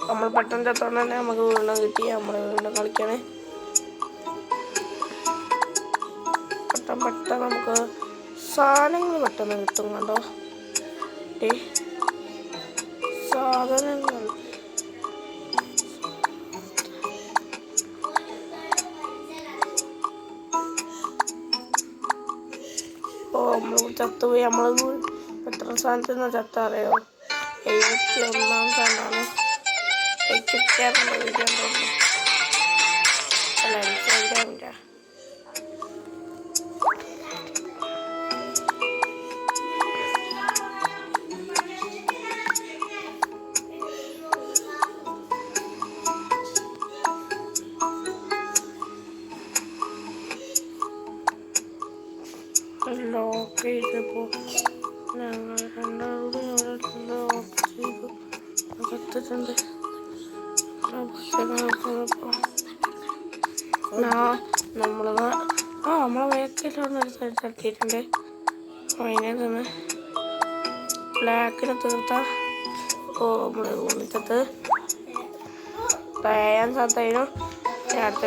നമ്മൾ പെട്ടെന്ന് ചത്തോണ്ട് തന്നെ നമുക്ക് വീണ്ടും കിട്ടി. നമ്മൾ വീണ്ടും കളിക്കണേ. പെട്ടെന്ന് നമുക്ക് സാധനങ്ങൾ പെട്ടെന്ന് കിട്ടും. കണ്ടോ സാധനങ്ങൾ. നമ്മൾ ചത്തുപോയി. നമ്മൾ എത്ര സ്ഥാനത്തുനിന്ന് ചത്തറിയോ? 71-ാം സ്ഥാനമാണ്. ലോക്ക് ചെയ്തപ്പോൾ ഞങ്ങൾ രണ്ടാളോട് ലോക്ക് ചെയ്തു അകത്തിട്ടുണ്ട്. നമ്മളെ വേക്കെല്ലാം ഒരു സൈഡ് തട്ടിയിട്ടുണ്ട്. അതിനെ തന്നെ ബ്ലാക്കിനെ തീർത്താ നമ്മൾ ഒന്നിച്ചത്ത് തയ്യാൻ സാധ്യതയും അടുത്ത